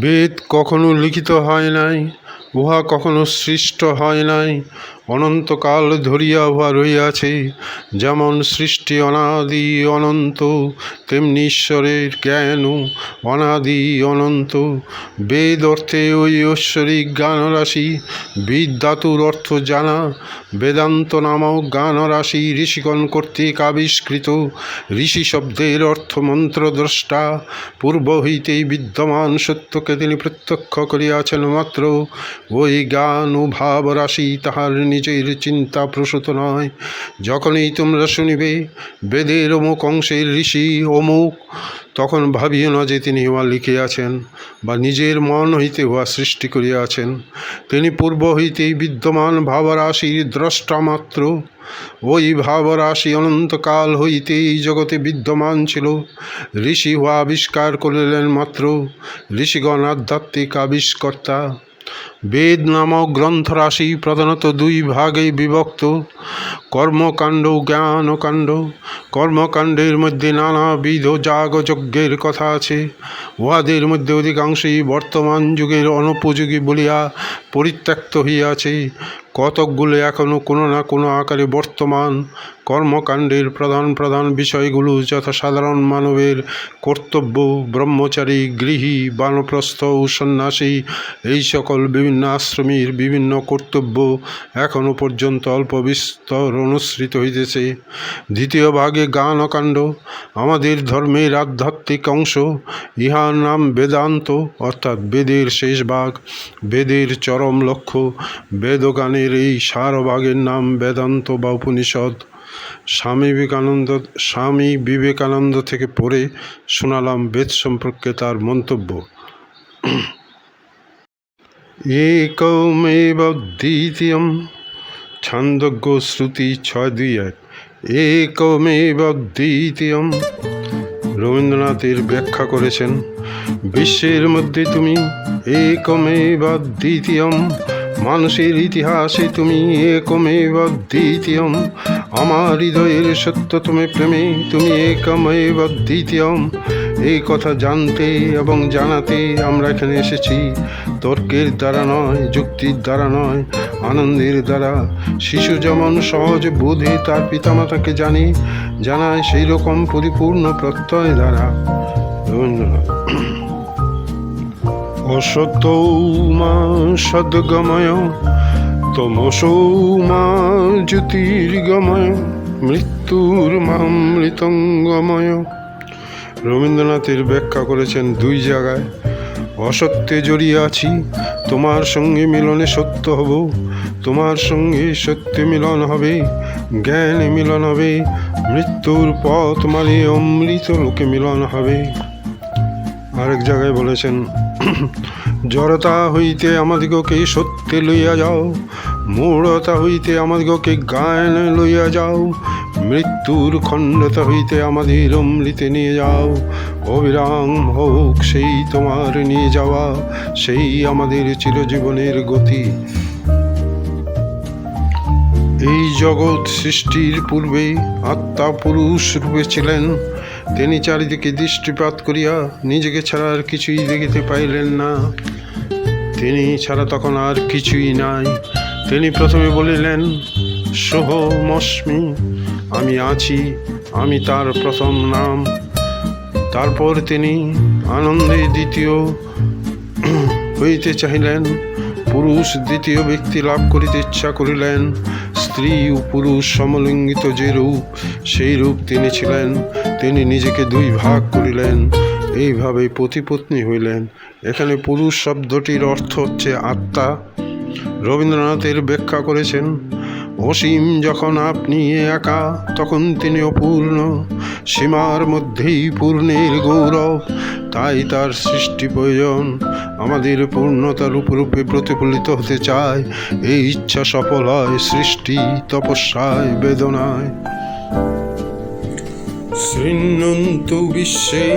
বেদ কখনো লিখিত হয় নাই, উহা কখনো সৃষ্ট হয় নাই, অনন্তকাল ধরিয়া উহা রহিয়াছে। যেমন সৃষ্টি অনাদি অনন্ত, তেমনি ঈশ্বরের জ্ঞানও অনাদি অনন্ত। বেদ অর্থে ওই ঐশ্বরিক জ্ঞানরাশি, বিদ ধাতুর অর্থ জানা। বেদান্ত নামক জ্ঞানরাশি ঋষিগণ কর্তৃক আবিষ্কৃত। ঋষি শব্দের অর্থ মন্ত্রদ্রষ্টা। পূর্ব হইতেই বিদ্যমান সত্যকে তিনি প্রত্যক্ষ করিয়াছেন মাত্র। ওই জ্ঞান ও ভাবরাশি তাহার নিজের চিন্তা প্রসূত নয়। যখনই তোমরা শুনিবে বেদের অমুক অংশের ঋষি অমুক, তখন ভাবিও না যে তিনি উহা লিখিয়াছেন বা নিজের মন হইতে উহা সৃষ্টি করিয়াছেন। তিনি পূর্ব হইতেই বিদ্যমান ভাবরাশির দ্রষ্টা মাত্র। ওই ভাবরাশি অনন্তকাল হইতেই জগতে বিদ্যমান ছিল। ঋষি উহা আবিষ্কার করিলেন মাত্র। ঋষিগণ আধ্যাত্মিক আবিষ্কর্তা। বেদ নামক গ্রন্থরাশি প্রধানত দুই ভাগে বিভক্ত, কর্মকাণ্ড ও জ্ঞানকাণ্ড। কর্মকাণ্ডের মধ্যে নানাবিধ যাগযজ্ঞের কথা আছে। উহাদের মধ্যে অধিকাংশই বর্তমান যুগের অনুপযোগী বলিয়া পরিত্যক্ত হইয়াছে। কতকগুলো এখনও কোনো না কোনো আকারে বর্তমান। কর্মকাণ্ডের প্রধান প্রধান বিষয়গুলো যথা সাধারণ মানবের কর্তব্য, ব্রহ্মচারী, গৃহী, বানপ্রস্থ ও সন্ন্যাসী, এই সকল বিভিন্ন আশ্রমের বিভিন্ন কর্তব্য এখনও পর্যন্ত অল্প বিস্তর অনুসৃত হইতেছে। দ্বিতীয় ভাগে জ্ঞানকাণ্ড, আমাদের ধর্মের আধ্যাত্মিক অংশ। ইহার নাম বেদান্ত, অর্থাৎ বেদের শেষ ভাগ, বেদের চরম লক্ষ্য। বেদজ্ঞানের এই সারভাগের নাম বেদান্ত বা উপনিষদ। স্বামী বিবেকানন্দ থেকে পড়ে শোনালাম বেদ সম্পর্কে তার মন্তব্য। একমেব দ্বিতীয়ম, ছান্দোগ্য শ্রুতি 6:2-1। একমেব দ্বিতীয়ম। রবীন্দ্রনাথের ব্যাখ্যা করেছেন, বিশ্বের মধ্যে তুমি একমেব দ্বিতীয়ম, মানুষের ইতিহাসে তুমি একমেব দ্বিতীয়ম, আমার হৃদয়ের সত্যতম প্রেমে তুমি একমেব দ্বিতীয়ম। এই কথা জানতে এবং জানাতে আমরা এখানে এসেছি। তর্কের দ্বারা নয়, যুক্তির দ্বারা নয়, আনন্দের দ্বারা। শিশু যেমন সহজ বোধে তার পিতামাতাকে জানায়, সেই রকম পরিপূর্ণ প্রত্যয় দ্বারা। রবীন্দ্রনাথ। অসতৌ মা সদ্গময়, তমসৌ মা জ্যোতির্গময়, মৃত্যুর মামৃতঙ্গময়। রবীন্দ্রনাথের ব্যাখ্যা করেছেন দুই জায়গায়। অসত্যে জড়িয়ে আছি, তোমার সঙ্গে মিলনে সত্য হব, তোমার সঙ্গে সত্যে মিলন হবে, জ্ঞানে মিলন হবে, মৃত্যুর পথ মানে অমৃত লোকে মিলন হবে। আরেক জায়গায় বলেছেন, জড়তা হইতে আমাদিগকে সত্যে লইয়া যাও, মূঢ়তা হইতে আমাদিগকে জ্ঞানে লইয়া যাও, মৃত্যুর খণ্ডতা হইতে আমাদের অমৃতে নিয়ে যাও। অবিরাম হোক সেই তোমার নিয়ে যাওয়া, সেই আমাদের চিরজীবনের গতি। এই জগৎ সৃষ্টির পূর্বে আত্মা পুরুষ রূপে ছিলেন। তিনি চারিদিকে দৃষ্টিপাত করিয়া নিজেকে ছাড়া আর কিছুই দেখিতে পাইলেন না। তিনি ছাড়া তখন আর কিছুই নাই। তিনি প্রথমে বলিলেন, সোহমস্মি, আমি আছি, আমি তার প্রথম নাম। তারপর তিনি আনন্দে দ্বিতীয় হইতে চাহিলেন, পুরুষ দ্বিতীয় ব্যক্তি লাভ করিতে ইচ্ছা করিলেন। স্ত্রী ও পুরুষ সমলিঙ্গিত যে রূপ, সেই রূপ তিনি ছিলেন। তিনি নিজেকে দুই ভাগ করিলেন, এইভাবে পতিপত্নী হইলেন। এখানে পুরুষ শব্দটির অর্থ হচ্ছে আত্মা। রবীন্দ্রনাথের ব্যাখ্যা করেছেন, অসীম যখন আপনি একা, তখন তিনি অপূর্ণ, সীমার মধ্যেই পূর্ণের গৌরব, তাই তার সৃষ্টি প্রয়োজন। আমাদের পূর্ণতার রূপে প্রতিফলিত হতে চায়, এই ইচ্ছা সফল হয় সৃষ্টি, তপস্যায়, বেদনায়। শৃণ্বন্তু বিশ্বে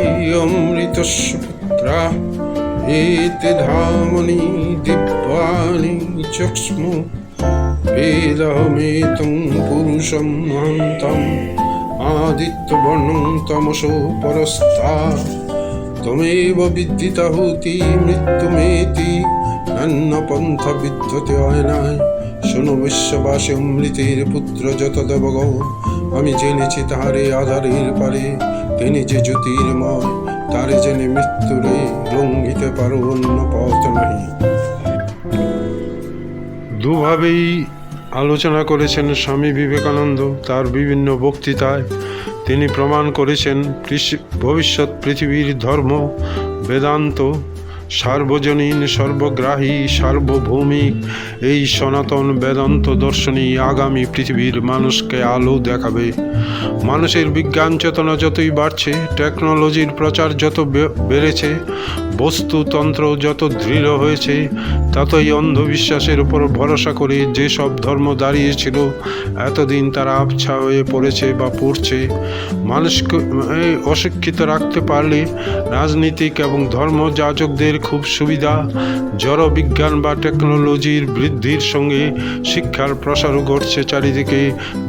অমৃতস্য পুত্রা, এতে ধামনি দিব্যানি চক্ষ্মু, বেদহমেতং পুরুষম মহান্তম, আদিত্যবর্ণং তমসো পরস্তাৎ, তমেব বিদ্যিতাহুতি মৃত্যুমেতি নান্য পন্থা বিদ্যতে হয় নাই। শোনো বিশ্ববাসী, অমৃতের পুত্র যত দেবগণ, আমি জেনেছি তাহারে আধারের পারে, তিনি যে জ্যোতির্ময়, তারে জেনে মৃত্যুরে লঙ্ঘিতে পারো অন্য পথ নাই। দুভাবেই আলোচনা করেছেন স্বামী বিবেকানন্দ তার বিভিন্ন বক্তৃতায়। তিনি প্রমাণ করেছেন ভবিষ্যৎ পৃথিবীর ধর্ম বেদান্ত সার্বজনীন, সর্বগ্রাহী, সার্বভৌমিক এই সনাতন বেদান্ত দর্শনই আগামী পৃথিবীর মানুষকে আলো দেখাবে। মানুষের বিজ্ঞান চেতনা যতই বাড়ছে, টেকনোলজির প্রচার যত বেড়েছে, বস্তুতন্ত্র যত দৃঢ় হয়েছে, ততই অন্ধবিশ্বাসের উপর ভরসা করে যেসব ধর্ম দাঁড়িয়েছিল এতদিন তারা আবছা হয়ে পড়েছে বা পড়ছে। মানুষকে অশিক্ষিত রাখতে পারলে রাজনীতিক এবং ধর্মযাজকদের খুব সুবিধা। জড় বিজ্ঞান বা টেকনোলজির বৃদ্ধির সঙ্গে শিক্ষার প্রসারও ঘটছে চারিদিকে,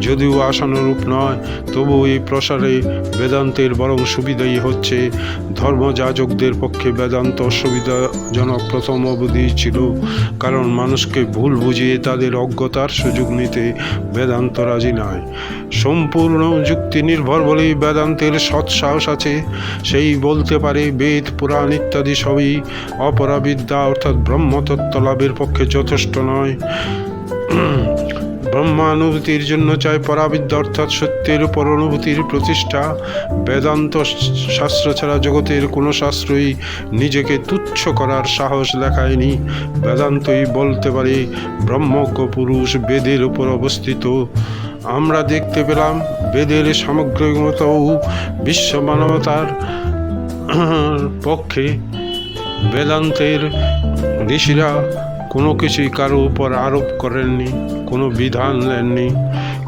যদিও আশানুরূপ নয়, তবু এই প্রসারে বেদান্তের বরং সুবিধাই হচ্ছে। ধর্মযাজকদের পক্ষে বেদান্ত সুবিধাজনক প্রথম অবধি ছিল, কারণ মানুষকে ভুল বুঝিয়ে তাদের অজ্ঞতার সুযোগ নিতে বেদান্ত রাজি নয়। সম্পূর্ণ যুক্তি নির্ভর বলেই বেদান্তের সৎসাহস আছে। সেই বলতে পারে বেদ পুরাণ ইত্যাদি সবই অপরাবিদ্যা অর্থাৎ ব্রহ্মতত্ত্ব লাভের পক্ষে যথেষ্ট নয়। ব্রহ্মানুভূতির জন্য চাই পরাবিদ্যা অর্থাৎ সত্যের উপর অনুভূতির প্রতিষ্ঠা। বেদান্ত শাস্ত্র ছাড়া জগতের কোনো শাস্ত্রই নিজেকে তুচ্ছ করার সাহস দেখায়নি। বেদান্তই বলতে পারে ব্রহ্মজ্ঞ পুরুষ বেদের উপর অবস্থিত। আমরা দেখতে পেলাম বেদের সামগ্রিকতাও বিশ্ব মানবতার পক্ষে। বেদান্তের ঋষিরা কোনো কিছুই কারো উপর আরোপ করেননি, কোনো বিধান দেননি,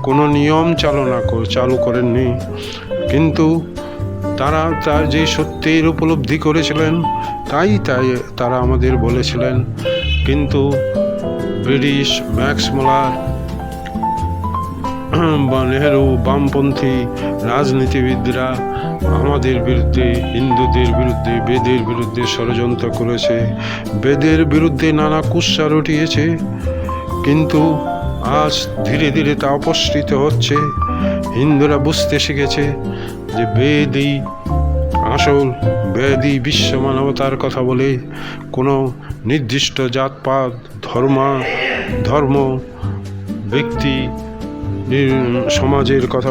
কোনো নিয়ম চালু করেননি, কিন্তু তারা তার যে সত্যের উপলব্ধি করেছিলেন তাই তারা আমাদের বলেছিলেন। কিন্তু ব্রিটিশ ম্যাক্স মুলার বা নেহেরু বামপন্থী রাজনীতিবিদরা আমাদের বিরুদ্ধে, হিন্দুদের বিরুদ্ধে, বেদের বিরুদ্ধে ষড়যন্ত্র করেছে, বেদের বিরুদ্ধে নানা কুৎসা রটিয়েছে। কিন্তু আজ ধীরে ধীরে তা অপসৃত হচ্ছে। হিন্দুরা বুঝতে শিখেছে যে বেদই আসল, বেদই বিশ্ব মানবতার কথা বলে, কোনো নির্দিষ্ট জাতপাত, ধর্ম, ব্যক্তি, সমাজের কথা